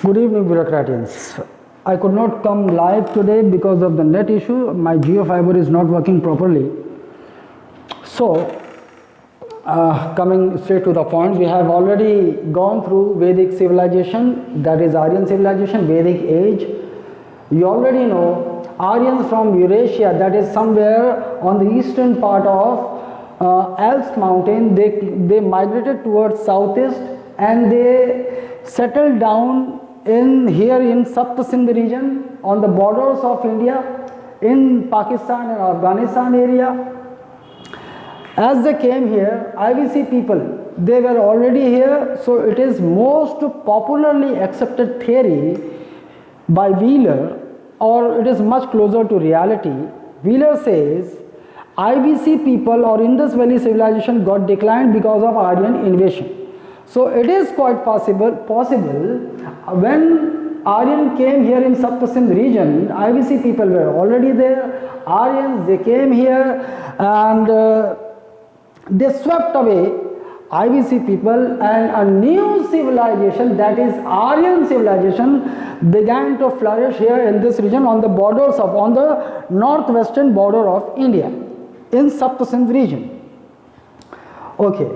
Good evening, bureaucratians. I could not come live today because of the net issue. My GeoFiber is not working properly. So, coming straight to the point, we have already gone through Vedic civilization, that is Aryan civilization, Vedic age. You already know Aryans from Eurasia, that is somewhere on the eastern part of Alps mountain, they migrated towards southeast and they settled down here in Sapt Sindh region on the borders of India, in Pakistan and Afghanistan area. As they came here, IVC people, they were already here, so it is most popularly accepted theory by Wheeler, or it is much closer to reality. Wheeler says IVC people or Indus Valley civilization got declined because of Aryan invasion. So it is quite possible when Aryan came here in Sapt Sindh region, IVC people were already there. Aryans, they came here and they swept away IVC people, and a new civilization, that is Aryan civilization, began to flourish here in this region on the borders of, on the northwestern border of India, in Sapt Sindh region. Okay,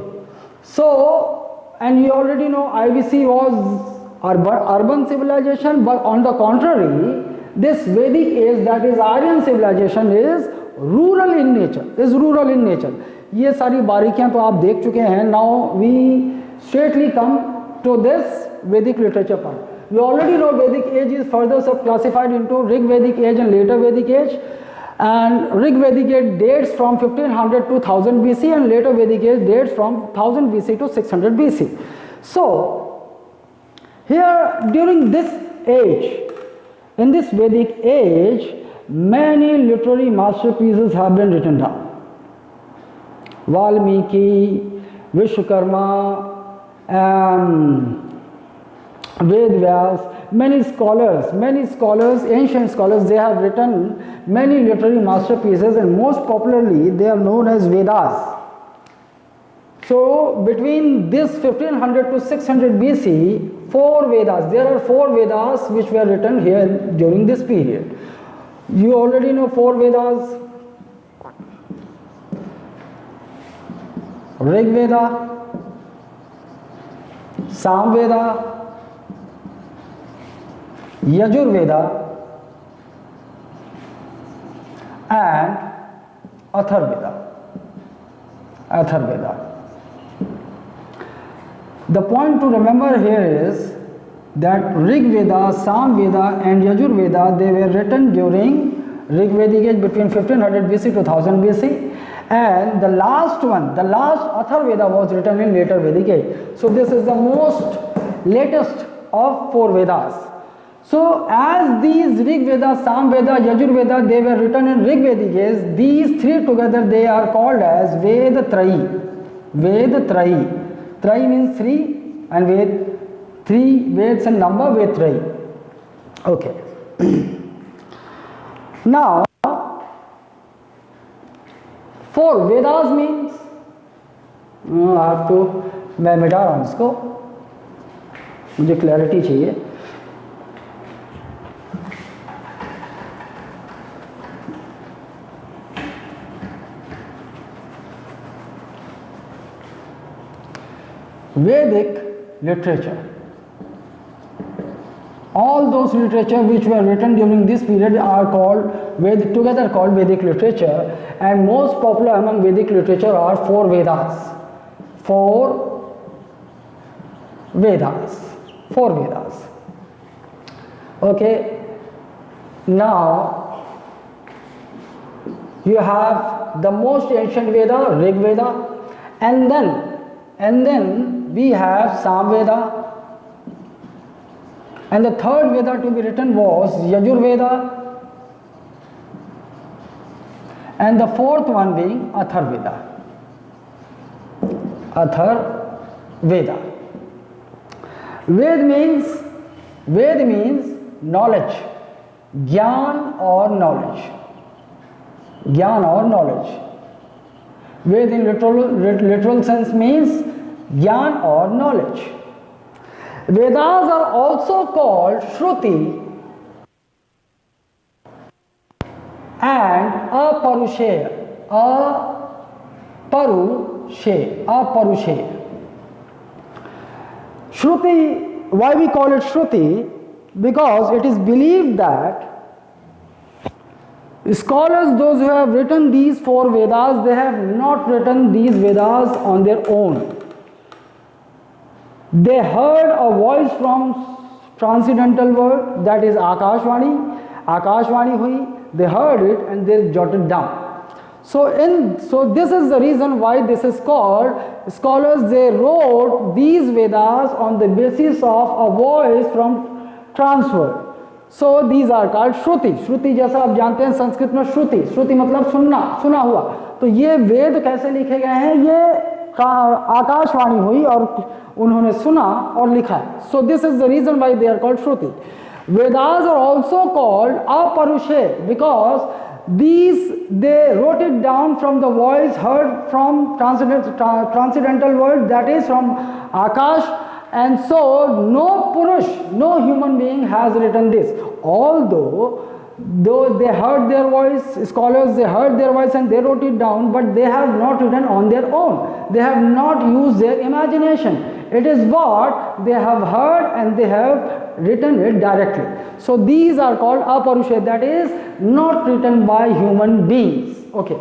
so, and you already know IVC was urban civilization, but on the contrary, this Vedic age, that is Aryan civilization, is rural in nature. ये सारी बारीकियां तो आप देख चुके हैं. Now we straightly come to this Vedic literature part. You already know Vedic age is further sub-classified into Rig Vedic age and later Vedic age. And Rig Vedic age dates from 1500 to 1000 BC and later Vedic age dates from 1000 BC to 600 BC. So here during this age, in this Vedic age, many literary masterpieces have been written down. Valmiki, Vishwakarma, Ved Vyas, many scholars, ancient scholars, they have written many literary masterpieces, and most popularly they are known as Vedas. So between this 1500 to 600 BC, there are four Vedas which were written here during this period. You already know four Vedas: Rig Veda, Sam Veda, Yajur Veda and Atharva Veda. The point to remember here is that Rig Veda, Sam Veda and Yajur Veda, they were written during Rig Vedic age between 1500 BC to 1000 BC. And the last Atharva Veda was written in later Vedic age. So this is the most latest of four Vedas. So as these Rig Veda, Sam Veda, Yajur Veda, they were written in Rig Vedic age, these three together they are called as Ved Trayi. Trayi means three, and Ved, three Veds and number, Ved Trayi. Okay. Now, four Vedas means, मैं मिटा रहा हूँ इसको, मुझे clarity चाहिए. Vedic literature. All those literature which were written during this period are together called Vedic literature, and most popular among Vedic literature are four Vedas. Okay. Now you have the most ancient Veda, Rig Veda, and then we have Sam Veda. And the third Veda to be written was Yajur Veda, and the fourth one being Atharva Veda. Ved means knowledge, Gyan or knowledge. Ved in literal sense means Gyan or knowledge. Vedas are also called Shruti and Aparusheya. Aparusheya. Shruti, why we call it Shruti? Because it is believed that scholars, those who have written these 4 Vedas, they have not written these Vedas on their own. They heard a voice from transcendental world, that is Akashvani. Akashvani hui, they heard it and they jotted down. So this is the reason why this is called, scholars they wrote these Vedas on the basis of a voice from transworld. So these are called Shruti. Shruti जैसा आप जानते हैं संस्कृत में श्रुति, श्रुति मतलब सुनना, सुना हुआ. तो ये वेद कैसे लिखे गए हैं, ये आकाशवाणी हुई और उन्होंने सुना और लिखा है. So this is the reason why they are called Shruti. Vedas are also called Aparushe because these, they wrote it down from the voice heard from transcendental world, that is from Akash, and so no Purush, no human being has written this. Although they heard their voice, scholars they heard their voice and they wrote it down, but they have not written on their own. They have not used their imagination. It is what they have heard and they have written it directly. So these are called Aparushe, that is not written by human beings. Okay.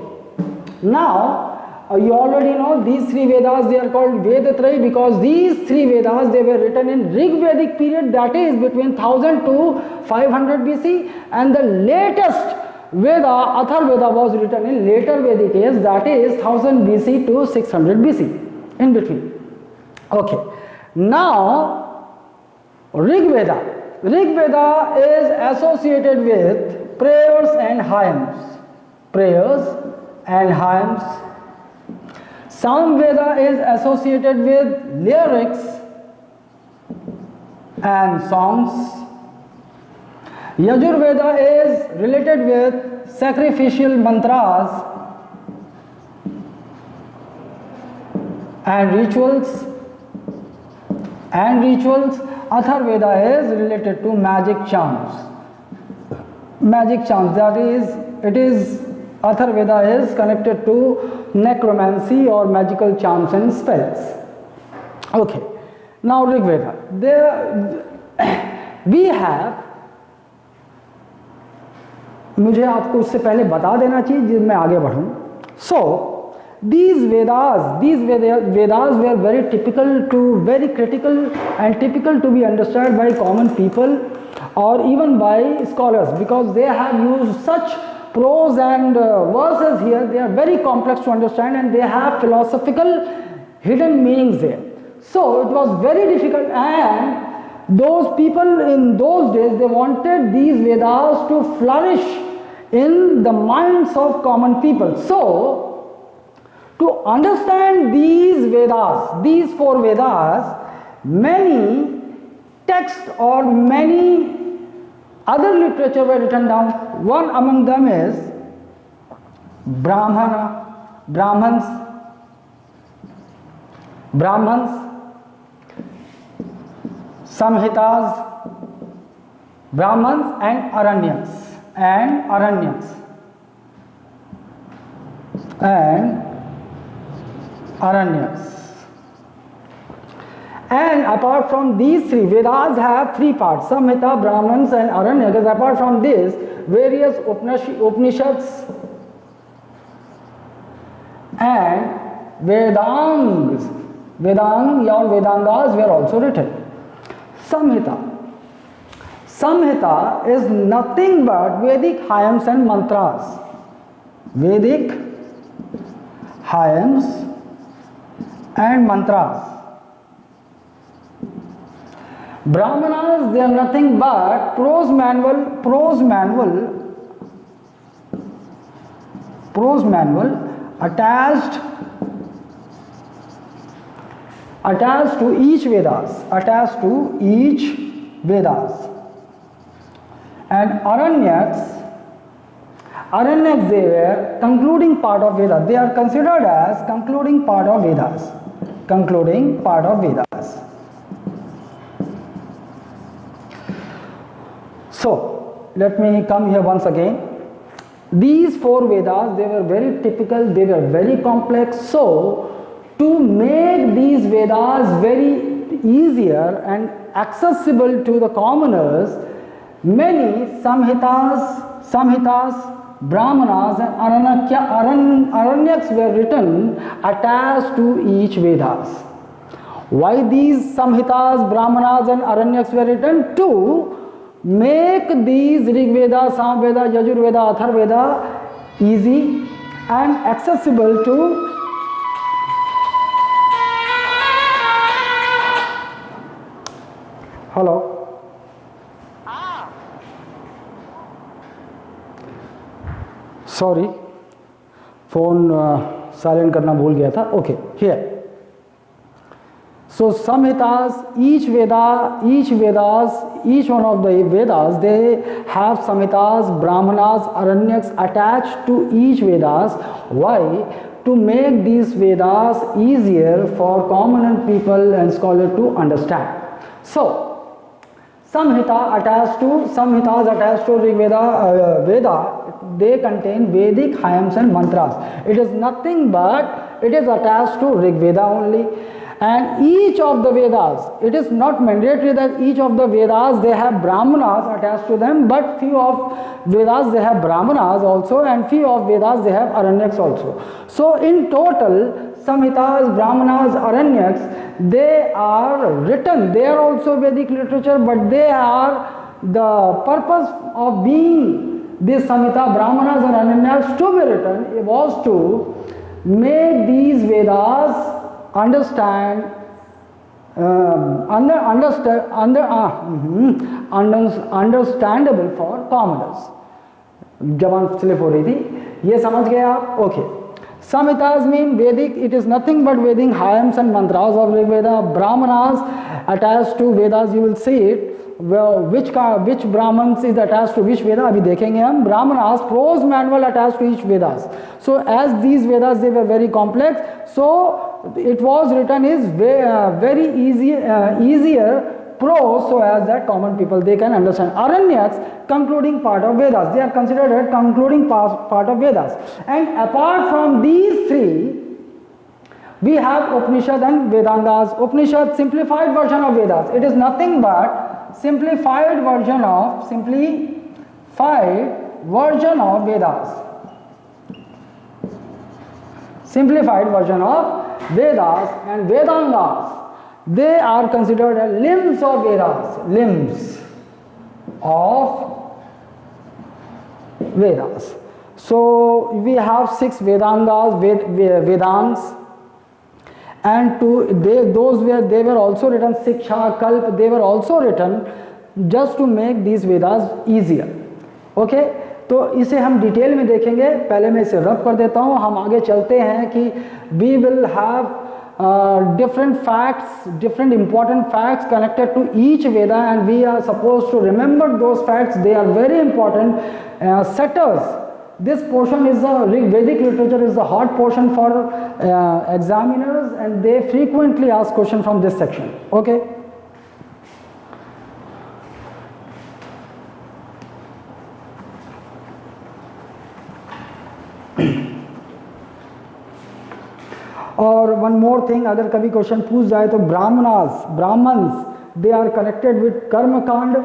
Now you already know these 3 Vedas, they are called Vedatrayi because these 3 Vedas, they were written in Rig Vedic period, that is between 1000 to 500 BC, and the latest Veda, Atharvaveda, was written in later Vedic age, that is 1000 BC to 600 BC, in between. Okay. Now Rig Veda. Rig Veda is associated with prayers and hymns. Prayers and hymns. Sam Veda is associated with lyrics and songs. Yajur Veda is related with sacrificial mantras and rituals. Atharvaveda is related to magic charms. Magic charms, that is, Atharvaveda is connected to necromancy or magical charms and spells. Okay. Now Rig Veda. We have, मुझे आपको उससे पहले बता देना चाहिए जब मैं आगे बढ़ूं. So these Vedas were very critical and typical to be understood by common people or even by scholars, because they have used such prose and verses here. They are very complex to understand and they have philosophical hidden meanings there. So it was very difficult, and those people in those days, they wanted these Vedas to flourish in the minds of common people. So to understand these Vedas, these 4 Vedas, many texts or many other literature were written down. One among them is Brahmans, Samhitas, Brahmans and Aranyaks. And apart from these 3, Vedas have 3 parts, Samhita, Brahmans and Aranyakas. Apart from this, various Upanishads and Vedangas were also written. Samhita is nothing but Vedic hymns and mantras. Vedic hymns and mantras. Brahmanas, they are nothing but prose manual attached to each Vedas. And Aranyaks, they were concluding part of Vedas. They are considered as concluding part of Vedas. So let me come here once again. These four Vedas, they were very typical, they were very complex. So to make these Vedas very easier and accessible to the commoners, many samhitas, brahmanas and aranyaks were written attached to each Vedas. Why these samhitas, brahmanas and aranyaks were written? To make these Rig Veda, Sam Veda, Yajur Veda, Athar Veda easy and accessible to hello sorry phone silent karna bhul gaya tha. Okay, here. So samhitas, each one of the Vedas, they have samhitas, brahmanas, aranyaks attached to each Vedas. Why? To make these Vedas easier for common people and scholars to understand. So samhitas attached to Rig Veda, they contain Vedic hymns and mantras. It is nothing but it is attached to Rig Veda only. And each of the Vedas, it is not mandatory that each of the Vedas they have brahmanas attached to them, but few of Vedas they have brahmanas also, and few of Vedas they have aranyaks also. So in total, samhitas, brahmanas, aranyaks, they are written, they are also Vedic literature, but they are, the purpose of being this samhita, brahmanas and aranyaks to be written was to make these Vedas understandable for commoners. जबान slip हो रही थी, ये समझ गए आप? Okay. Samhitas mean Vedic, it is nothing but Vedic hymns and mantras of Rig Veda. Brahmanas attached to Vedas, you will see it. Well, which Brahmans is attached to which Veda? अभी देखेंगे हम. Brahmanas, prose manual attached to each Vedas. So as these Vedas they were very complex, so it was written is very easier prose, so as that common people they can understand. Aranyaks, concluding part of Vedas, they are considered as concluding part of Vedas. And apart from these three, we have Upanishad and Vedangas. Upanishad, simplified version of Vedas. It is nothing but simplified version of Vedas. Simplified version of Vedas and Vedangas. They are considered as limbs of Vedas. Limbs of Vedas. So we have 6 Vedangas, Vedans, and they were also written, Siksha, Kalp, they were also written just to make these Vedas easier. Okay? तो इसे हम detail में देखेंगे. पहले मैं इसे रब कर देता हूँ, हम आगे चलते हैं कि we will have different facts, different important facts connected to each Veda, and we are supposed to remember those facts. They are very important setters. This portion is Vedic literature is a hot portion for examiners, and they frequently ask questions from this section. Okay. और one more thing, अगर कभी question पूछ जाए तो Brahmanas they are connected with karmakand,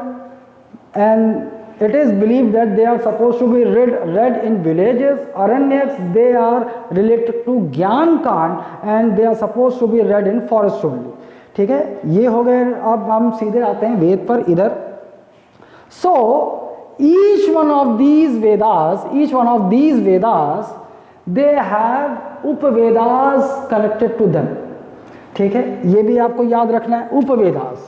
and it is believed that they are supposed to be read in villages. Aranyaks, they are related to Gyan Kand, and they are supposed to be read in forest only. ठीक है, ये हो गए. अब हम सीधे आते हैं वेद पर इधर. So each one of these Vedas, they have Upavedas connected to them. ठीक है, ये भी आपको याद रखना है. Upavedas,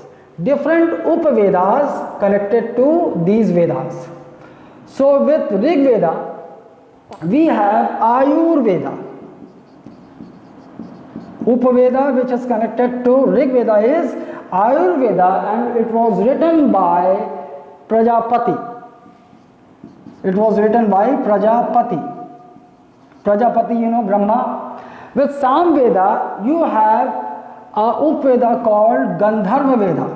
different Upavedas connected to these Vedas. So with Rig Veda, we have Ayurveda. Upaveda which is connected to Rig Veda is Ayurveda, and it was written by Prajapati. Prajapati, you know, Brahma. With Samveda, you have a Upaveda called Gandharva Veda.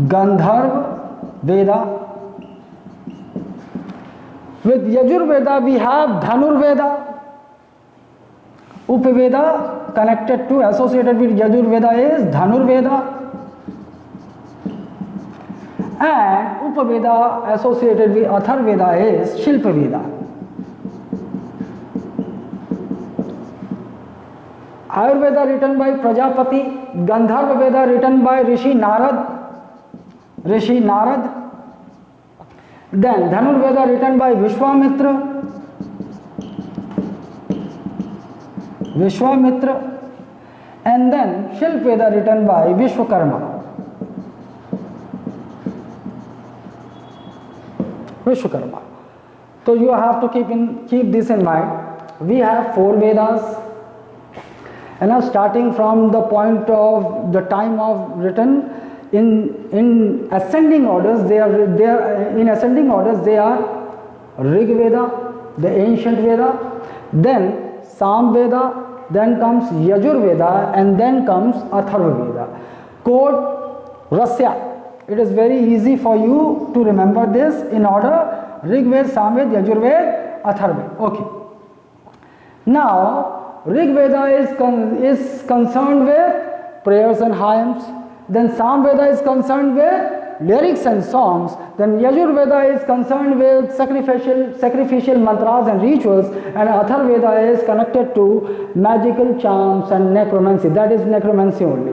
Gandharva Veda. With Yajurveda we have Dhanurveda. Upaveda connected to, associated with Yajurveda is Dhanurveda. And Upaveda associated with Atharveda is Shilpaveda. Ayurveda written by Prajapati, Gandharva Veda written by Rishi Narad. Then Dhanurveda written by Vishwamitra. And then Shilpaveda written by Vishwakarma. So you have to keep this in mind. We have 4 Vedas. And now starting from the point of the time of written, in ascending orders they are Rig Veda, the ancient Veda, then Sam Veda, then comes Yajur Veda, and then comes Atharva Veda. Code Rasya. It is very easy for you to remember this in order: Rig Veda, Sam Veda, Yajur Veda, Atharva Veda. Okay. Now Rig Veda is concerned with prayers and hymns. Then Sam Veda is concerned with lyrics and songs. Then Yajur Veda is concerned with sacrificial mantras and rituals. And Atharva Veda is connected to magical charms and necromancy. That is necromancy only.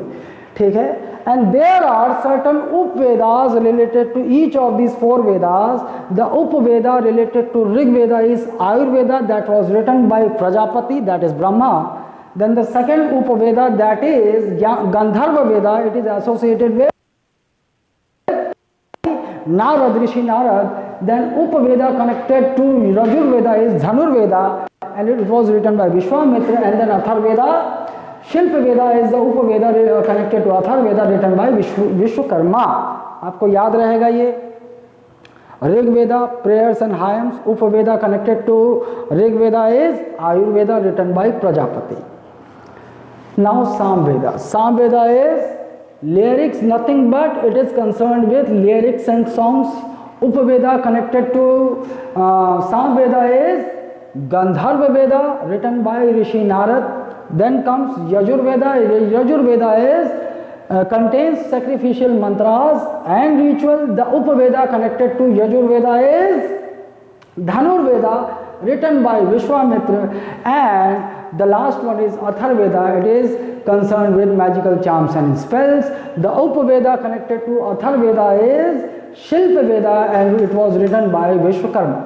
Okay? And there are certain Up-Vedas related to each of these 4 Vedas. The Up-Veda related to Rig Veda is Ayurveda, that was written by Prajapati, that is Brahma. Then the second Up-Veda, that is Gandharva Veda, it is associated with Narad, Rishi Narad. Then Up-Veda connected to Yajur Veda is Dhanur Veda, and it was written by Vishwamitra. And then Atharva Veda, Shilpa Veda is the Upaveda connected to Atharva Veda written by Vishwakarma. आपको याद रहेगा ये. Rig Veda, prayers and hymns. Upaveda connected to Rig Veda is Ayurveda written by Prajapati. Now Sam Veda. Sam Veda is lyrics, nothing but it is concerned with lyrics and songs. Upaveda connected to Sam Veda is Gandharva Veda written by Rishi Narad. Then comes Yajur Veda. Yajur Veda is contains sacrificial mantras and ritual. The Upaveda connected to Yajur Veda is Dhanur Veda written by Vishwamitra. And the last one is Atharva Veda. It is concerned with magical charms and spells. The Upaveda connected to Atharva Veda is Shilpa Veda, and it was written by Vishwakarma.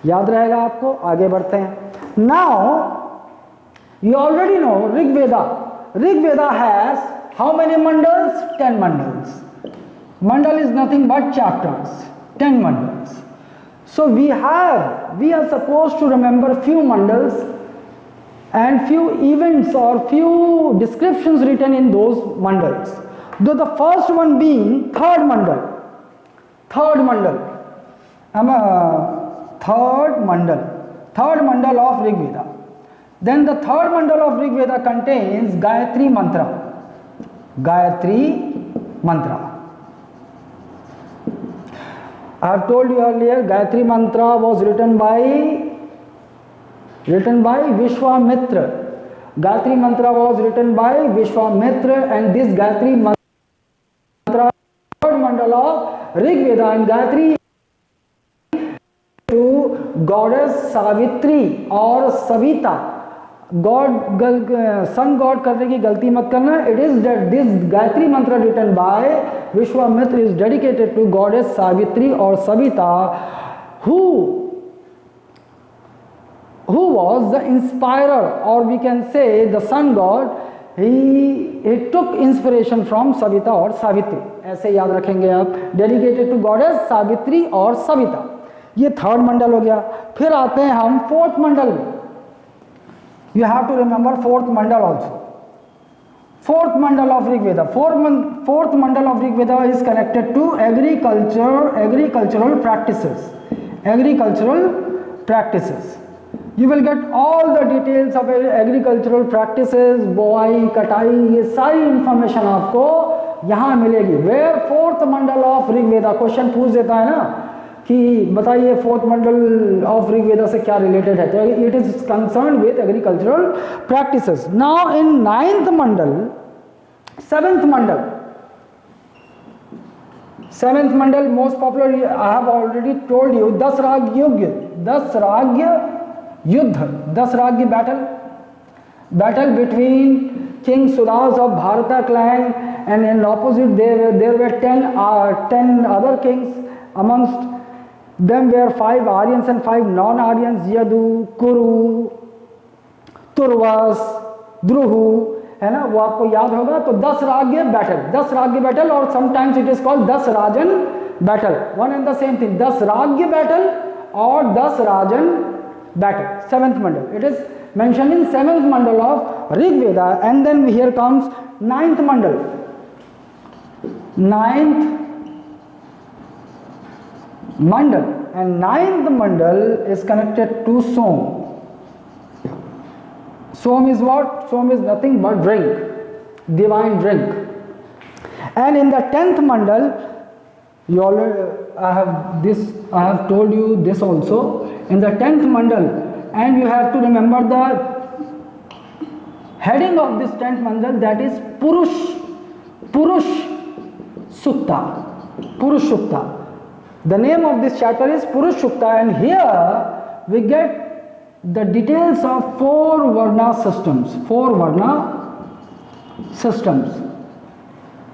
याद रहेगा आपको. आगे बढ़ते हैं. Now you already know Rig Veda. Rig Veda has how many mandals? 10 mandals. Mandal is nothing but chapters. 10 mandals. So we are supposed to remember few mandals and few events or few descriptions written in those mandals. Though the first one being third mandal. Third mandal of Rig Veda. Then the third mandal of Rig Veda contains Gayatri Mantra. I have told you earlier, Gayatri Mantra was written by Vishwamitra. Gayatri Mantra was written by Vishwamitra, and this Gayatri Mantra third mandal of Rig Veda, and Gayatri to goddess Savitri or Savita. Sun God करने की गलती मत करना. It is that this Gayatri Mantra written by Vishwamitra is dedicated to goddess Savitri or Savita, who was the inspirer, or we can say the sun god. He took inspiration from Savita or Savitri. ऐसे याद रखेंगे आप. Dedicated to goddess Savitri or Savita. ये third मंडल हो गया. फिर आते हैं हम फोर्थ मंडल में. You have to remember fourth mandal also. Fourth mandal of Rig Veda. Fourth mandal of Rig Veda is connected to agricultural practices. You will get all the details of agricultural practices, बोआई, कटाई, ये सारी information आपको यहाँ मिलेगी। Where fourth mandal of Rigveda, question पूछ देता है ना कि बताइए फोर्थ मंडल ऑफ ऋग्वेदा से क्या रिलेटेड है, तो it is concern with agricultural practices. Now in ninth Mandal, seventh Mandal, seventh Mandal most popular, I have already told you, 10 राग युग, 10 राग युद्ध, 10 राग battle between King Sudas of Bharata clan, and in opposite there were 10 other kings. Amongst them were 5 Aryans and 5 non-Aryans, Yadu, Kuru, Turvas, Druhu, है ना, वो आपको याद होगा। तो 10 राज्य बैटल, 10 राज्य बैटल, और sometimes it is called 10 rajan battle, one and the same thing, 10 rajya battle और 10 rajan battle, seventh mandal, it is mentioned in 7th mandal of Rig Veda. And then here comes 9th mandal. 9th mandal, and 9th mandal is connected to Som. Som is what? Som is nothing but drink, divine drink. And in the 10th mandal, you already, I have told you this also, in the 10th mandal, and you have to remember the heading of this 10th mandal, that is Purush Sukta. Purush Sukta. The name of this chapter is Purush Sukta, and here we get the details of 4 Varna systems. 4 Varna systems.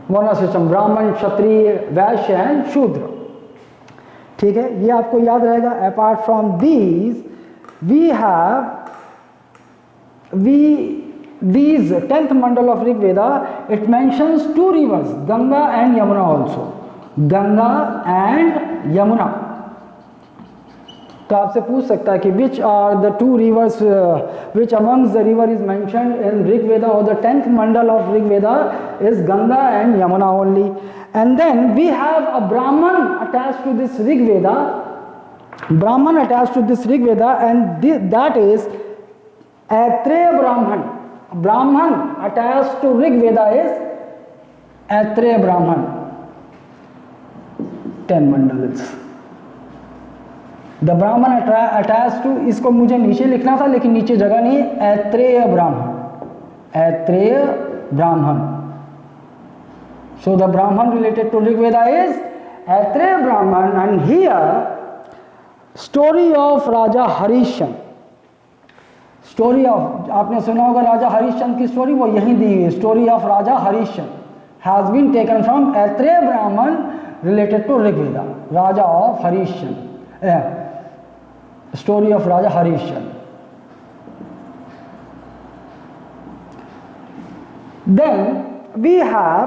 Varna system, Brahman, Kshatriya, Vaishya and Shudra. ठीक है, ये आपको याद रहेगा। Apart from these, we have these 10th mandal of Rig Veda, it mentions 2 rivers, Ganga and Yamuna also, Ganga and Yamuna। तो आपसे पूछ सकता है कि which are the 2 rivers, which amongst the river is mentioned in Rig Veda, or the 10th mandal of Rig Veda is Ganga and Yamuna only। And then we have a Brahman attached to this Rig Veda, Brahman attached to this Rig Veda, and that is Aitreya Brahman। Brahman attached to Rig Veda is Aitreya Brahman, 10 mandals। The Brahman attached to, इसको मुझे नीचे लिखना था लेकिन नीचे जगह नहीं है, Aitreya Brahman, Aitreya Brahman। So the Brahman related to Rig Veda is Aitreya Brahman, and here story of Raja Harishchandra, story of, आपने सुना होगा राजा हरिश्चंद्र की स्टोरी, वो यहीं दी हुई है। Story of Raja Harishchandra has been taken from Aitareya Brahmana related to Rigveda. Raja of Harishchandra, story of Raja Harishchandra. Then we have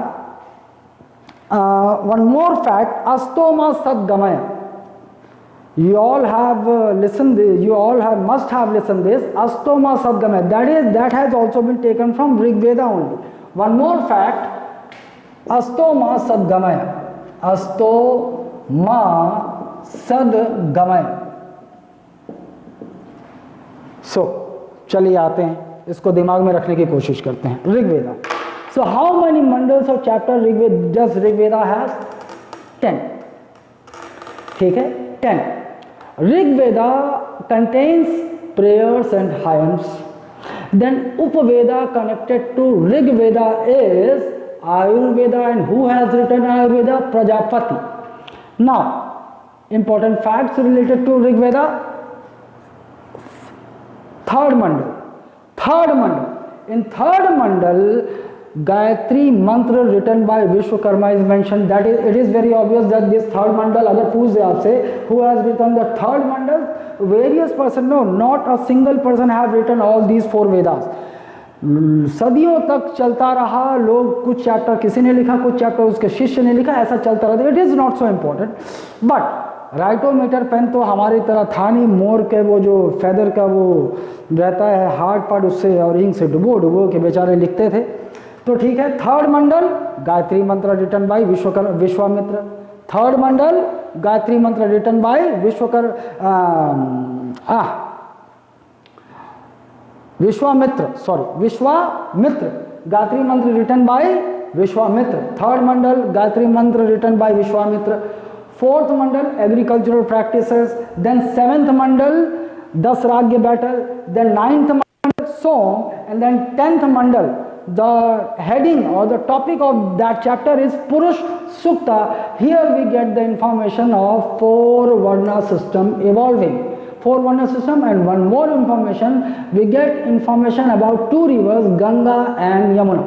one more fact, asato ma sadgamaya. You all have listened. You all must have listened this Astoma Sadgamaya. That has also been taken from Rig Veda only. One more fact, Astoma Sadgamaya. Astoma Sadgamaya. So चलिए आते हैं, इसको दिमाग में रखने की कोशिश करते हैं। Rig Veda. So how many mandals of chapter Rig Veda does Rig Veda has? 10. ठीक है, 10. Rig Veda contains prayers and hymns. Then Upaveda connected to Rig Veda is Ayurveda, and who has written Ayurveda? Prajapati. Now, important facts related to Rig Veda. Third mandal. In third mandal, Gayatri mantra written by Vishwakarma is mentioned. That is, it is very obvious that this third mandal, अगर पूछ दे आपसे who has written the third mandal, various person, no, not a single person have written all these 4 Vedas. सदियों तक चलता रहा, लोग कुछ chapter किसी ने लिखा, कुछ चैप्टर उसके शिष्य ने लिखा, ऐसा चलता रहा। It is not so important, but Writometer pen तो हमारी तरह था नहीं, मोर के वो जो फेदर का वो रहता है हार्ड पार्ट, उससे और इंक से डुबो के बेचारे लिखते थे। तो ठीक है, third mandal Gayatri mantra written by Vishwamitra. Third mandal Gayatri mantra written by Vishwamitra, Gayatri mantra written by Vishwamitra. Third mandal, Gayatri mantra written by Vishwamitra. Fourth mandal, agricultural practices. Then seventh mandal, Dasragya battle. Then ninth mandal, song. And then 10th mandal, the heading or the topic of that chapter is Purush Sukta. Here we get the information of 4 Varna system evolving. 4 Varna system, and one more information, we get information about 2 rivers, Ganga and Yamuna.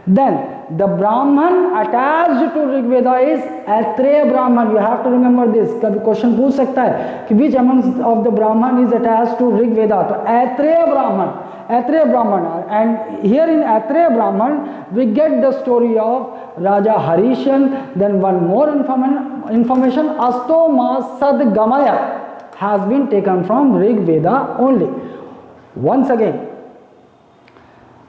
Then the Brahman attached to Rig Veda is Aitreya Brahman. You have to remember this. कभी question पूछ सकता है कि which amongst of the Brahman is attached to Rig Veda? तो Aitreya Brahman. Aitreya Brahman. And here in Aitreya Brahman we get the story of Raja Harishan. Then one more information, Asto Ma Sad Gamaya has been taken from Rig Veda only. Once again,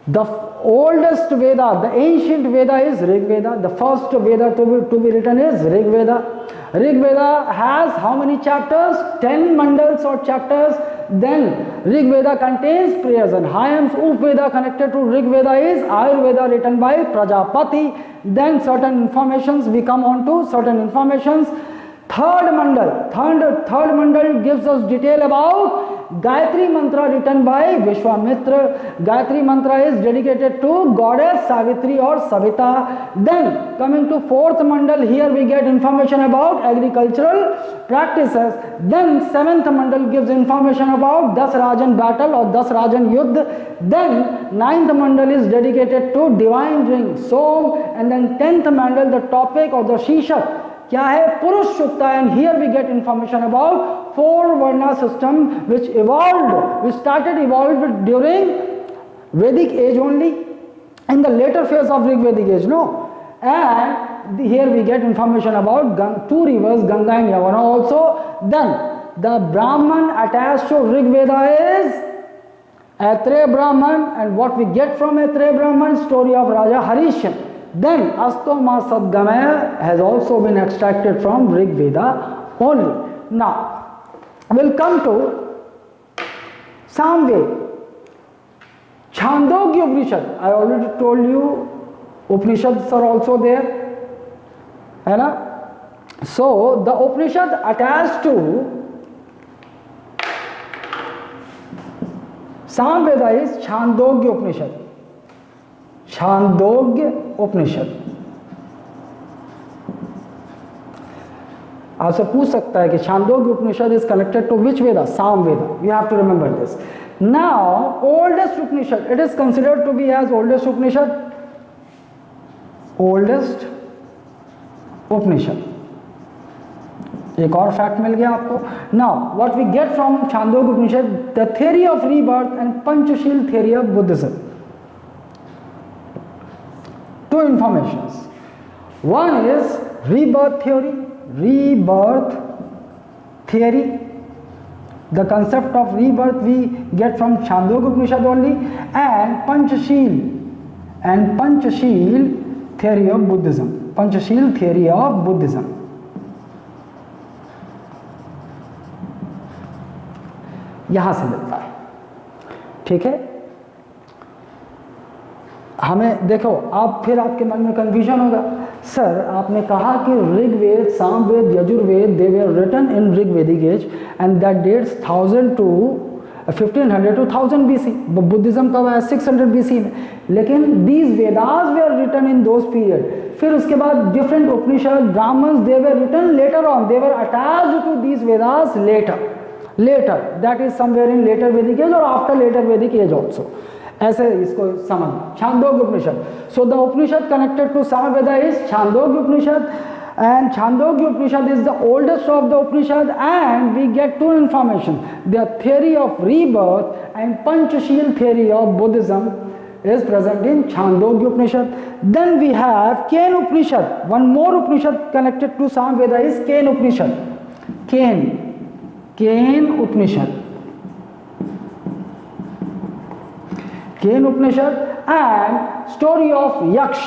the oldest Veda, the ancient Veda is Rig Veda. The first Veda to be written is Rig Veda. Rig Veda has how many chapters? 10 mandals or chapters. Then Rig Veda contains prayers and hymns. Upveda connected to Rig Veda is Ayurveda written by Prajapati. Then certain informations, we come on to certain informations. Third mandal gives us detail about Gayatri mantra written by Vishwamitra. Gayatri mantra is dedicated to goddess Savitri or Savita. Then coming to fourth mandal, here we get information about agricultural practices. Then seventh mandal gives information about Dasrajan battle or Dasrajan Yuddh. Then ninth mandal is dedicated to divine drink, Som. And then 10th mandal, the topic of the Shishak क्या है? पुरुष सुक्ता. And here we get information about 4 Varna system which started evolved during Vedic age only, in the later phase of Rig Vedic age, no? And here we get information about 2 rivers, Ganga and Yamuna also. Then the Brahman attached to Rig Veda is Aitreya Brahman, and what we get from Aitreya Brahman, story of Raja Harishan. Then Asto Ma Sadgamaya has also been extracted from Rig Veda only. Now we'll come to Samved. Chandogya Upanishad, I already told you Upanishads are also there, है ना? So the Upanishad attached to Samveda is Chandogya Upanishad. Chandogya उपनिषद. आपसे पूछ सकता है कि Chandogya Upanishad is connected to which Veda? Sama Veda. You have to remember this. Now oldest Upanishad, it is considered to be as oldest Upanishad. Oldest Upanishad, एक और fact मिल गया आपको. Now what we get from Chandogya Upanishad, the theory of rebirth and Panchsheel theory of Buddhism. 2 informations. One is rebirth theory. The concept of rebirth we get from Chandogya Upanishad only, and Panchashil theory of Buddhism. Panchashil theory of Buddhism. यहां से मिलता है. ठीक है. हमें देखो, आप फिर आपके मन में कंफ्यूजन होगा, सर आपने कहा कि Rigveda, Samaveda, Yajurveda, they were written in Rig Vedic age and that dates 1000 to 1500 to 1000 BC. Buddhism कब आया? 600 BC में. लेकिन these Vedas were written in those period. फिर उसके बाद different Upanishad, Brahmanas, they were written later on, they were attached to these Vedas later. That is somewhere in later Vedic age और after later Vedic age also. ऐसे इसको समझ. Chandogya Upanishad. So the Upanishad connected to Samaveda is Chandogya Upanishad, and Chandogya Upanishad is the oldest of the Upanishad, and we get 2 information. The theory of rebirth and Panchashil theory of Buddhism is present in Chandogya Upanishad. Then we have Ken Upanishad. One more Upanishad connected to Samveda is Ken Upanishad. Ken Upanishad. Ken Upanishad and story of Yaksh.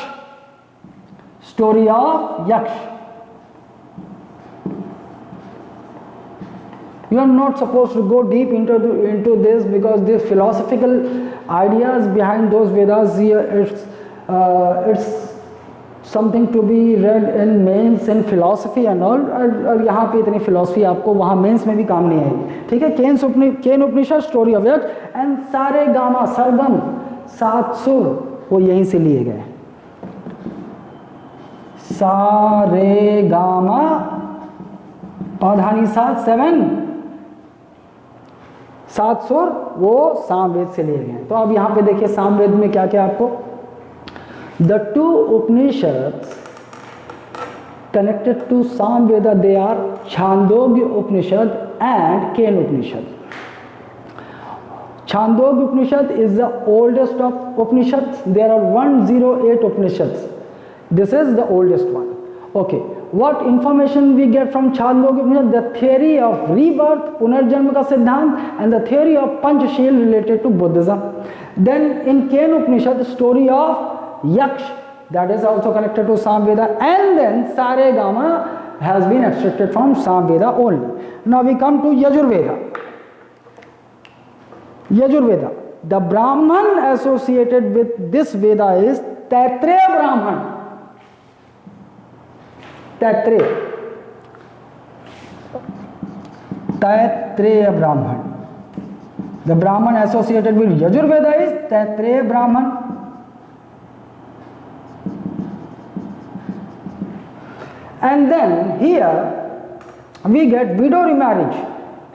You are not supposed to go deep into this because the philosophical ideas behind those Vedas, it's something to be read in mains in philosophy and all, और यहाँ पे इतनी philosophy आपको वहाँ mains में भी काम नहीं आएगी, ठीक है। केन उपनिषद, स्टोरी ऑफ यक्ष एंड सारे गामा, सरगम, सात सुर वो यहीं से लिए गए। सारे गामा पाधानी सा 7 सात सुर वो सामवेद से लिए गए। तो अब यहाँ पे देखिए सामवेद में क्या क्या आपको, the two Upanishads connected to Samveda, they are Chandogya Upanishad and Ken Upanishad. Chandogya Upanishad is the oldest of Upanishads. There are 108 Upanishads. This is the oldest one. Okay, what information we get from Chandogya Upanishad? The theory of rebirth, Punarjanma ka Siddhant, and the theory of Panchashil related to Buddhism. Then in Ken Upanishad, the story of Yaksh, that is also connected to Samveda, and then Saregama has been extracted from Samveda only. Now we come to Yajurveda. Yajurveda, the Brahman associated with this Veda is Taittiriya Brahman. Taittiriya Brahman. The Brahman associated with Yajurveda is Taittiriya Brahman. And then here we get widow remarriage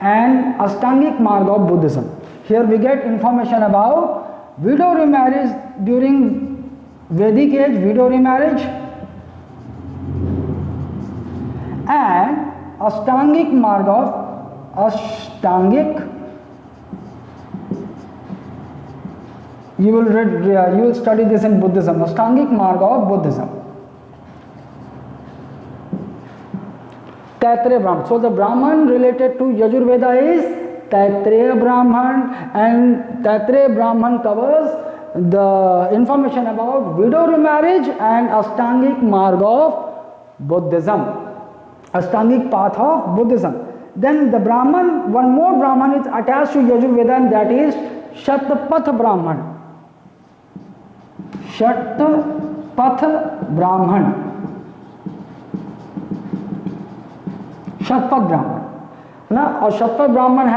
and Ashtangic Marga of Buddhism. Here we get information about widow remarriage during Vedic age, widow remarriage, and Ashtangic Marga of Ashtangic. You will study this in Buddhism. Ashtangic Marga of Buddhism. Taittiriya Brahman. So the Brahman related to Yajurveda is Taittiriya Brahman, and Taittiriya Brahman covers the information about widow remarriage and Ashtangic Marga of Buddhism, Ashtangic path of Buddhism. Then the Brahman, one more Brahman is attached to Yajurveda, and that is Shatpath Brahman. Shatpath Brahman. Shatpath Brahman. Now, a Shatpath Brahman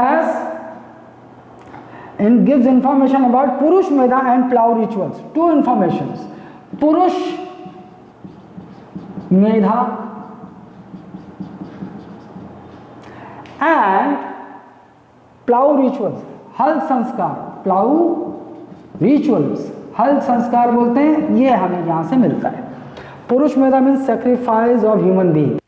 gives information about Purush Meda and plow rituals. Two informations. Purush Medha and plow rituals. हल संस्कार, plow rituals, हल संस्कार बोलते हैं, ये हमें यहाँ से मिलता है। Purushamedha means sacrifice of human being,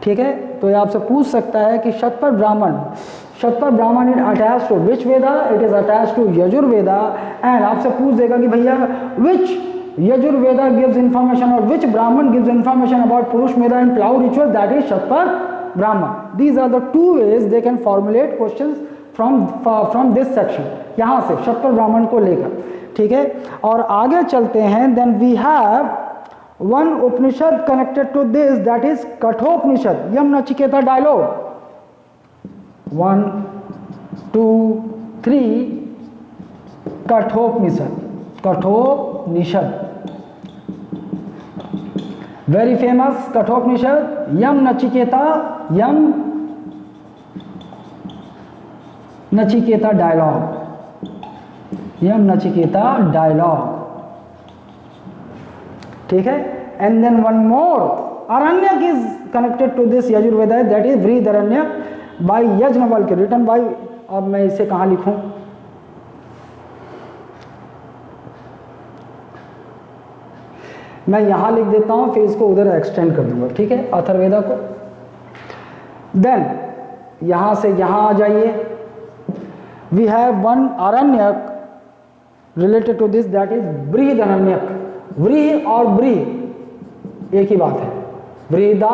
ठीक है। तो ये आपसे पूछ सकता है कि Shatapatha Brahmana is attach to which Veda, it is attach to Yajurveda, and आपसे पूछ देगा कि भैया विच यजुर्वेदा गिव्स इंफॉर्मेशन और विच ब्राह्मण gives information about Purushamedha and plough ritual, that is Shatapatha Brahmana. These are the two ways they can formulate questions from this section, यहाँ से शतपथ ब्राह्मण को लेकर, ठीक है। और आगे चलते हैं, then we have one Upanishad connected to this, that is Kathopanishad, Yam Nachiketa dialogue. 1, 2, 3, Kathopanishad. Very famous Kathopanishad, Yam Nachiketa dialogue. Yam Nachiketa dialogue, ठीक है। And then one more Aranyak is connected to this Yajurveda, that is Vrihadaranyaka by Yajnavalkya, written by, अब मैं इसे कहाँ लिखूं, मैं यहाँ लिख देता हूँ, फिर इसको उधर एक्सटेंड कर दूंगा, ठीक है, अथर्ववेदा को। देन यहाँ से यहाँ आ जाइए, we have one Aranyak related to this, that is Brihadaranyaka. व्रीह और ब्रीह एक ही बात है, बृहदा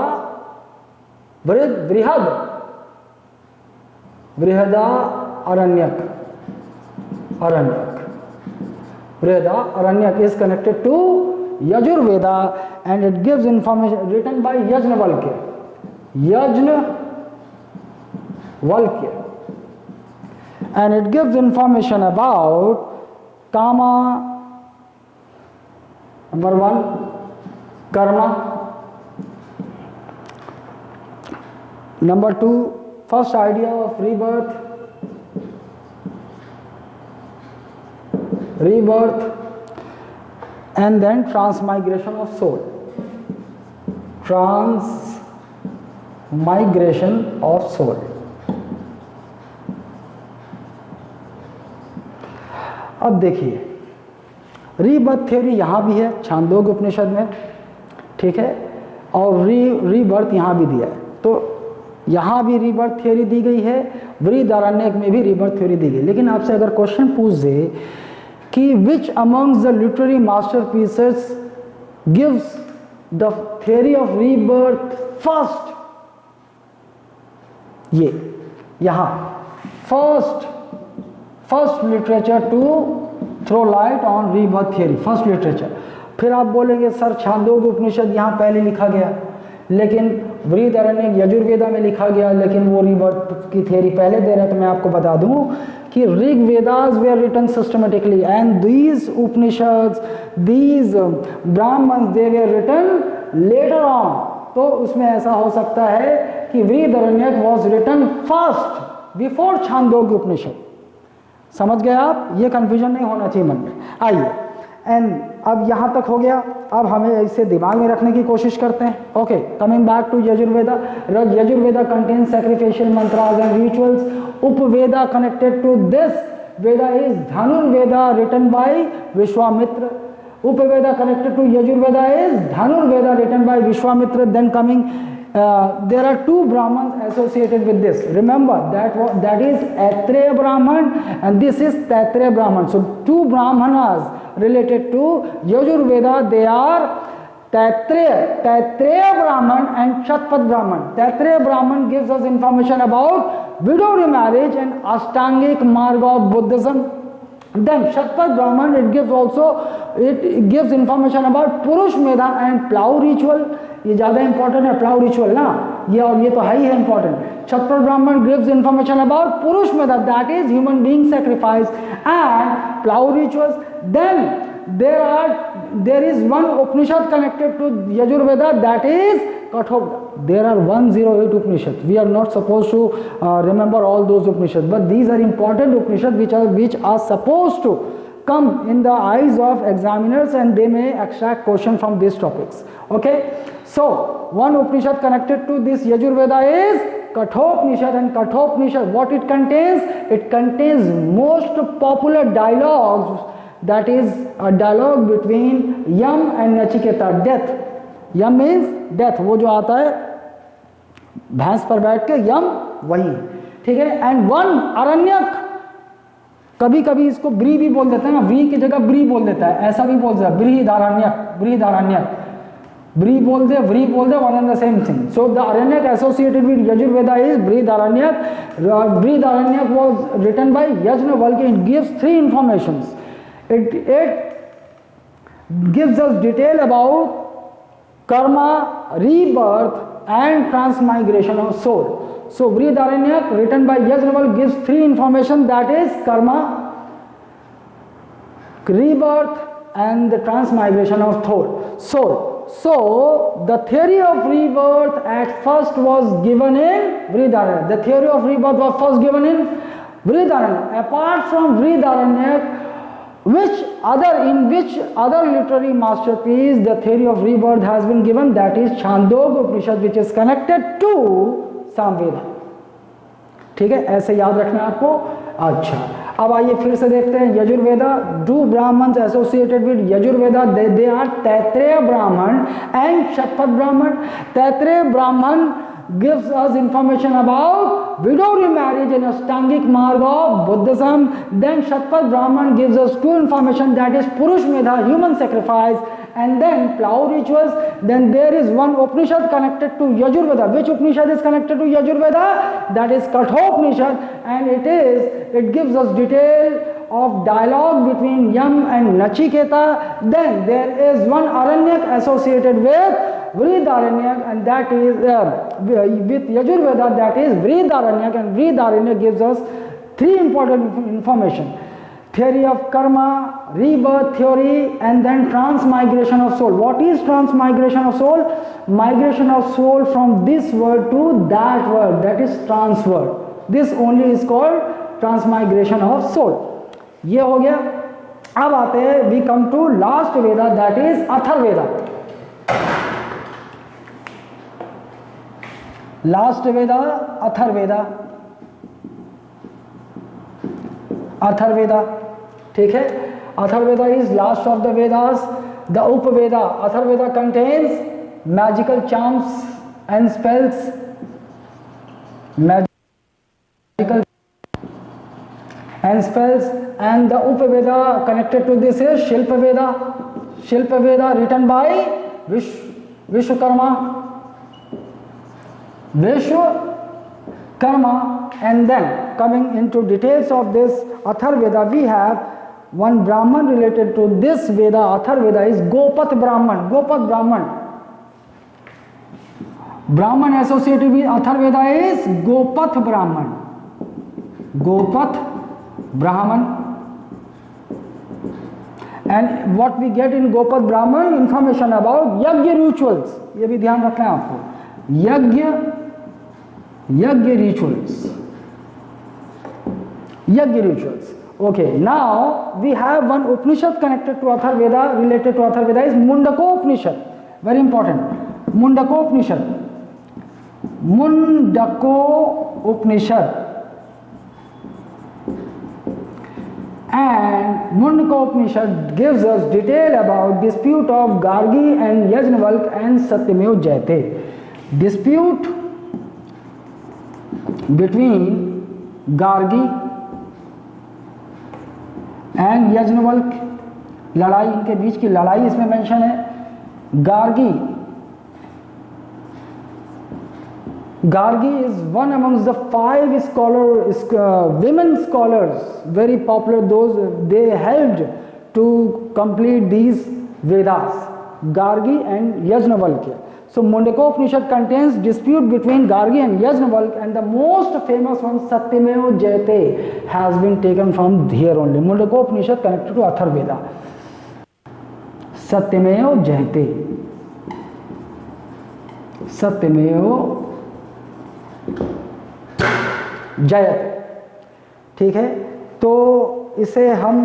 Aranyak, बृहदा Aranyak is connected to Yajurveda and it gives information written by Yajnavalkya, and it gives information about Kama, number 1, karma. Number 2, first idea of rebirth, and then transmigration of soul. Transmigration of soul. अब देखिए, rebirth theory यहाँ भी है छांदोग्य उपनिषद में, ठीक है, और rebirth यहाँ भी दिया है। तो यहाँ भी रीबर्थ थ्योरी दी गई है, बृहदारण्यक में भी रीबर्थ थ्योरी दी गई। लेकिन आपसे अगर क्वेश्चन पूछ दे कि which amongst the literary masterpieces gives the theory of rebirth first, ये यहाँ first literature to throw light on rebirth theory, first literature. फिर आप बोलेंगे सर छांदोग्य उपनिषद यहाँ पहले लिखा गया, लेकिन बृहदारण्यक यजुर्वेदा में लिखा गया, लेकिन वो रीबर्थ की थ्योरी पहले दे रहे हैं। तो मैं आपको बता दूं कि Rigvedas were written systematically and these Upanishads, these Brahmanas, they were written later on. तो उसमें ऐसा हो सकता है कि Brihadaranyaka was written first before Chandogya Upanishad. समझ गए आप? ये कंफ्यूजन नहीं होना चाहिए मन में। आइए, एंड अब यहाँ तक हो गया। अब हमें इसे दिमाग में रखने की कोशिश करते हैं। Okay, coming back to Yajurveda. Yajurveda contains sacrificial mantras and rituals. Upaveda connected to this Veda is Dhanurveda written by Vishwamitra. Upaveda connected to Yajurveda is Dhanurveda written by Vishwamitra. Then coming, there are two Brahmans associated with this. Remember that is Aitreya Brahman and this is Taittiriya Brahman. So two Brahmanas related to Yajurveda, they are Taittiriya Brahman and Shatpat Brahman. Taittiriya Brahman gives us information about widow remarriage and Ashtangic marga of Buddhism. Then Shatpat Brahman, it gives information about Purush Meda and plow ritual. ये ज़्यादा important है plough ritual ना, ये और ये तो है ही है important. Shatpat Brahman gives information about Purush Meda, that is human being sacrifice, and plow rituals. Then there is one Upanishad connected to Yajurveda, that is Kathopada. There are 108 Upanishads. We are not supposed to remember all those Upanishads, but these are important Upanishads which are supposed to come in the eyes of examiners, and they may extract question from these topics. Okay, so one Upanishad connected to this Yajurveda is Kathopanishad, and Kathopanishad, what it contains? It contains most popular dialogues, that is a dialogue between Yam and Nachiketa, death. Yam means death, वो जो आता है भैंस पर बैठ के, यम वही, ठीक है। एंड वन अरण्यक, कभी कभी इसको ब्री भी बोल देते हैं ना, व्री की जगह ब्री बोल देता है, ऐसा भी बोल देता है बृहदारण्यक, ब्री बोल दे, व्री बोल दे, one and the same thing. So the Aranyaka associated with Yajurveda is Brihadaranyaka. Brihadaranyaka was written by Yajnavalkya. It gives three informations. It gives us detail about karma, rebirth and transmigration of soul. So Vrihadaranyaka written by Yajnavalkya gives three information, that is karma, rebirth and the transmigration of soul. So the theory of rebirth at first was given in Vrihadaranyaka. The theory of rebirth was first given in Vrihadaranyaka. Apart from Vrihadaranyaka, which other literary masterpiece the theory of rebirth has been given? That is Chandogya Upanishad, which is connected to Samveda. ठीक है, ऐसे याद रखना आपको। अच्छा, अब आइए फिर से देखते हैं Yajurveda. Two Brahmanas associated with Yajurveda, they are Taittiriya Brahmana and Shatapatha Brahmana. तैत्रेय ब्राह्मण gives us information about widow remarriage and Ashtangic marga of Buddhism. Then Shatpat Brahman gives us two information, that is Purush Medha, human sacrifice, and then plow rituals. Then there is one Upanishad connected to Yajurveda. Which Upanishad is connected to Yajurveda? That is Kathopanishad, and it gives us detail of dialogue between Yam and Nachiketa. Then there is one Aranyak associated with Vrihadaranyaka, and that is with Yajurveda, that is Vrihadaranyaka, and Vrihadaranyaka gives us three important information. theory of karma, rebirth theory, and then transmigration of soul. What is transmigration of soul? Migration of soul from this world to that world, that is trans world. This only is called transmigration of soul. ये हो गया. अब आते हैं, we come to last Veda, that is Atharvaveda. Last Veda Atharvaveda. Atharvaveda, ठीक है. Atharvaveda is last of the Vedas. The Upaveda. Atharvaveda contains magical charms and spells. Magical and spells. And the Upaveda connected to this is Shilpaveda. Shilpaveda written by Vishwakarma. Vishwakarma. And then coming into details of this Atharvaveda, we have one Brahman related to this Veda. Atharvaveda is Gopat Brahman. Gopat Brahman. Brahman associated with Atharvaveda is Gopat Brahman. Gopat Brahman. And what we get in Gopat Brahman, information about Yagya rituals. ये भी ध्यान रखना है आपको. Yagya rituals. Yagya rituals. Okay, now we have one Upanishad connected to Atharvaveda, related to Atharvaveda is Mundaka Upanishad. Very important. Mundaka Upanishad. Mundaka Upanishad. And Mundaka Upanishad gives us detail about dispute of Gargi and Yajnavalk and Satyamev Jayate. Dispute between Gargi and Yajnavalkya. लड़ाई, इनके बीच की लड़ाई इसमें mention है. Gargi is one amongst the 5 scholars, women scholars, very popular. Those they helped to complete these Vedas. Gargi and Yajnavalkya. So Mundaka Upanishad contains dispute between Gargi and Yajnavalk, and the most famous one, Satyamev Jayate, has been taken from here only. Mundaka Upanishad connected to Atharvaveda. Satyamev Jayate. Satyamev Jayate. ठीक है, तो इसे हम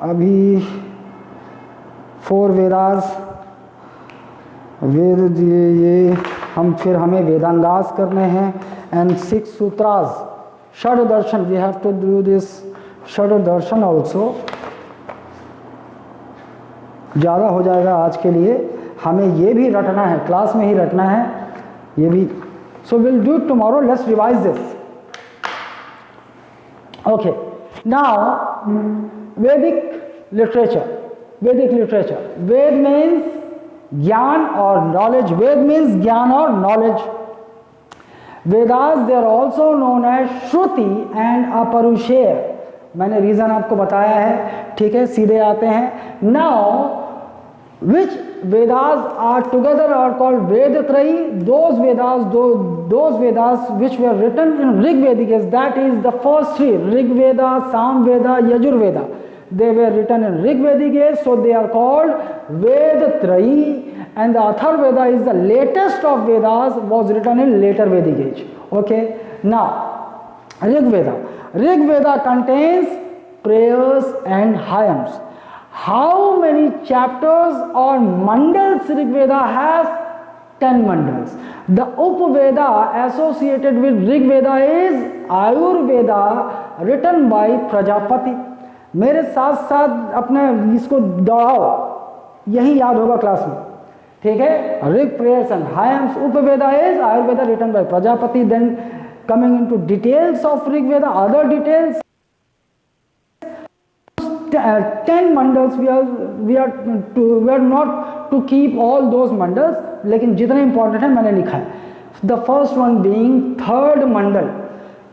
अभी 4 वेदास वेद दिए, ये हम फिर हमें वेदांगास करने हैं. And 6 sutras, Shad Darshan, we have to do this Shad Darshan also. ज़्यादा हो जाएगा आज के लिए, हमें ये भी रटना है, क्लास में ही रटना है ये भी. So will do it tomorrow. Let's revise this. Okay, now Vedic literature. Vedic literature. Veda means gyan और नॉलेज. वेद मीन्स ज्ञान और knowledge. Vedas they are also known as Shruti and Apaurusheya. मैंने रीजन आपको बताया है, ठीक है. सीधे आते हैं. Now which Vedas are together are called Vedatrayi. Those Vedas which were written in Rigvedic is, that is the first 3, Rigveda, Samaveda, Yajurveda. They were written in Rigvedic age, so they are called Vedatrayi. And the Atharvaveda is the latest of Vedas, was written in later Vedic age. Okay, now Rigveda. Rigveda contains prayers and hymns. How many chapters or mandals Rigveda has? 10 mandals. The Upaveda associated with Rigveda is Ayurveda, written by Prajapati. मेरे साथ साथ अपने इसको दोहराओ, यही याद होगा class में, ठीक है. Rig, prayers and hymns. Upaveda is Ayurveda written by Prajapati. Then coming into details of Rigveda, other details. 10 mandals. We are not to keep all those mandals, लेकिन जितने इंपॉर्टेंट है मैंने लिखा है. The first one being third mandal.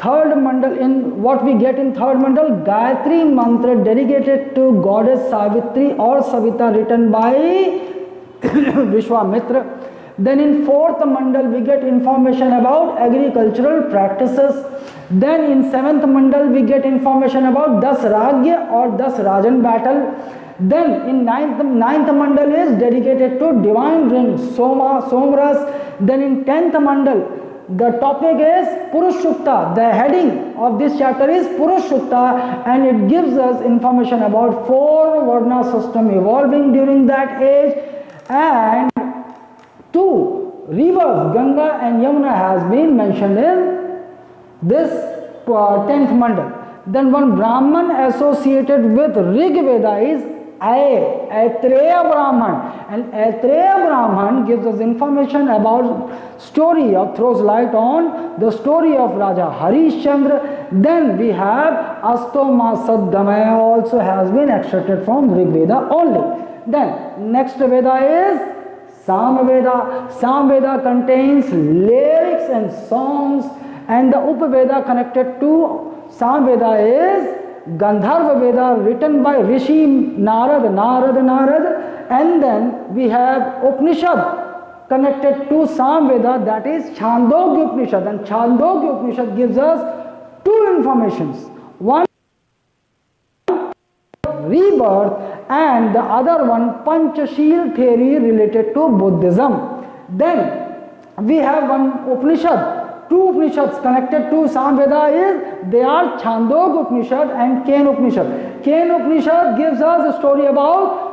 Third mandal, in what we get in third mandal, Gayatri mantra dedicated to goddess Savitri or Savita, written by Vishwamitra. Then in fourth mandal we get information about agricultural practices. Then in 7th mandal we get information about 10 ragya or 10 rajan battle. Then in 9th mandal is dedicated to divine ring Somras. Then in 10th mandal the topic is Purushukta. The heading of this chapter is Purushukta, and it gives us information about 4 Varna system evolving during that age, and 2 rivers Ganga and Yamuna has been mentioned in this 10th mandal. Then one Brahman associated with Rig Veda is Aitreya Brahman, and Aitreya Brahman gives us information about story of, throws light on the story of Raja Harishchandra. Then we have Astoma Saddamaya also has been extracted from Rig Veda only. Then next Veda is Samveda. Samveda contains lyrics and songs, and the Upaveda connected to Samveda is Gandharva Veda, written by Rishi Narad, and then we have Upanishad connected to Samveda, that is Chandogya Upanishad, and Chandogya Upanishad gives us 2 informations. One rebirth, and the other one Panchashil theory related to Buddhism. Then we have one Upanishad. 2 Upanishads connected to Samveda is, they are Chandogya Upanishad and Ken Upanishad. Ken Upanishad gives us a story about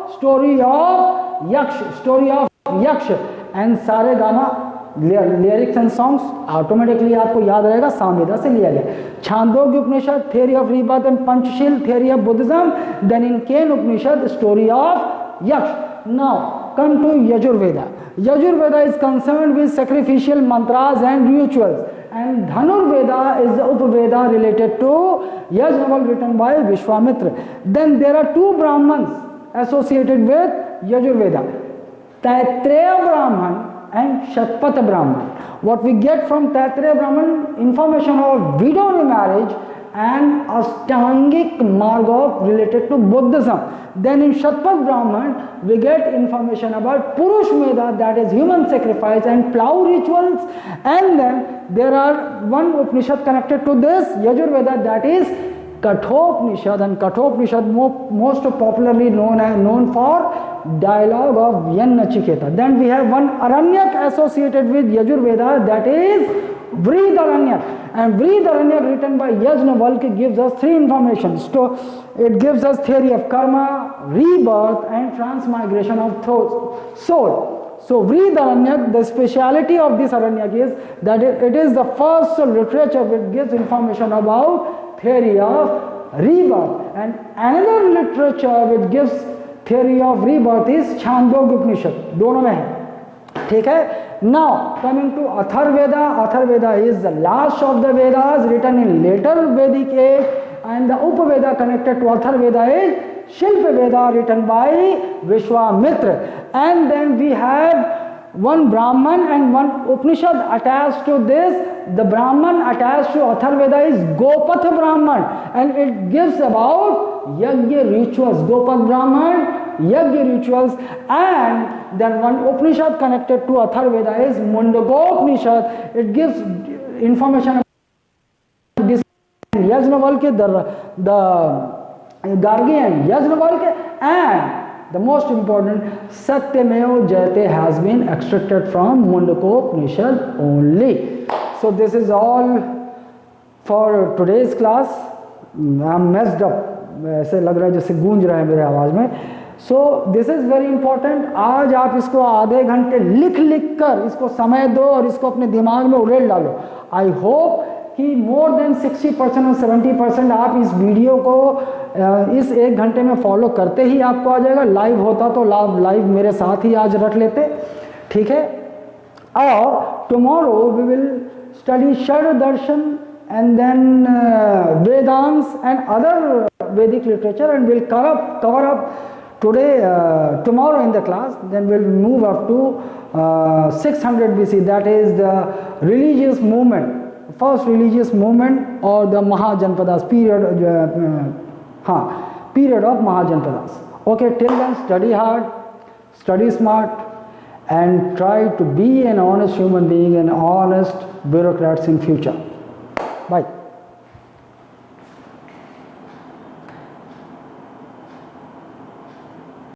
Yaksha, and Saregama lyrics and songs automatically आपको याद रहेगा सामवेदा से लिया गया. Chandogya Upanishad theory of rebirth and Panchashil theory of Buddhism. Then in Ken Upanishad story of Yaksh. Now come to Yajurveda. Yajurveda is concerned with sacrificial mantras and rituals, and Dhanurveda is the Upaveda related to Yajnaval written by Vishwamitra. Then there are 2 Brahmans associated with Yajurveda, Taittreya Brahman and Shatpatha Brahman. What we get from Taittreya Brahman, information of widow remarriage and Ashtangic Marga related to Buddhism. Then in Shatpat Brahman we get information about Purush Meda, that is human sacrifice and plow rituals. And then there are 1 Upanishad connected to this Yajurveda, that is Kathopanishad, and Kathopanishad most popularly known for dialogue of Yanachiketa. Then we have 1 Aranyak associated with Yajurveda, that is Vridaranyak, and Vridaranyak written by Yajnavalkya gives us 3 information. So it gives us theory of karma, rebirth and transmigration of soul. So Vridaranyak, the speciality of this Aranyak is that it is the first literature which gives information about theory of rebirth, and another literature which gives theory of rebirth is Chandogya Upanishad. दोनों में है, ठीक है. Now coming to Atharveda. Atharveda is the last of the Vedas written in later Vedic age, and the Upaveda connected to Atharveda is Shilpa Veda written by Vishwamitra. And then we have 1 Brahman and 1 Upanishad attached to this. The Brahman attached to Atharveda is Gopatha Brahman, and it gives about Yajna rituals. Gopath Brahman, Yajna rituals. And then 1 Upanishad connected to Atharveda is Mundago Upanishad. It gives information about this Yajnavalkya, the Gargi and Yajnavalkya, and the most important Satyameva Jayate has been extracted from Mundaka Upanishad only. So this is all for today's class. I'm messed up, ऐसे लग रहा है जैसे गूंज रहा है मेरे आवाज़ में. So this is very important. आज आप इसको आधे घंटे लिख कर इसको समय दो और इसको अपने दिमाग में उड़ेल डालो. आई होप कि मोर देन 60% और 70% आप इस वीडियो को इस 1 घंटे में फॉलो करते ही आपको आ जाएगा. लाइव होता तो लाइव मेरे साथ ही आज रख लेते, ठीक है. और tomorrow we will study Shad Darshan and then Vedants and other Vedic literature, and we'll cover up today, tomorrow in the class. Then we'll move up to 600 BC, that is the religious movement, first religious movement, or the Mahajanpadas period, period of Mahajanpadas. Okay, till then study hard, study smart, and try to be an honest human being and honest bureaucrats in future. Bye.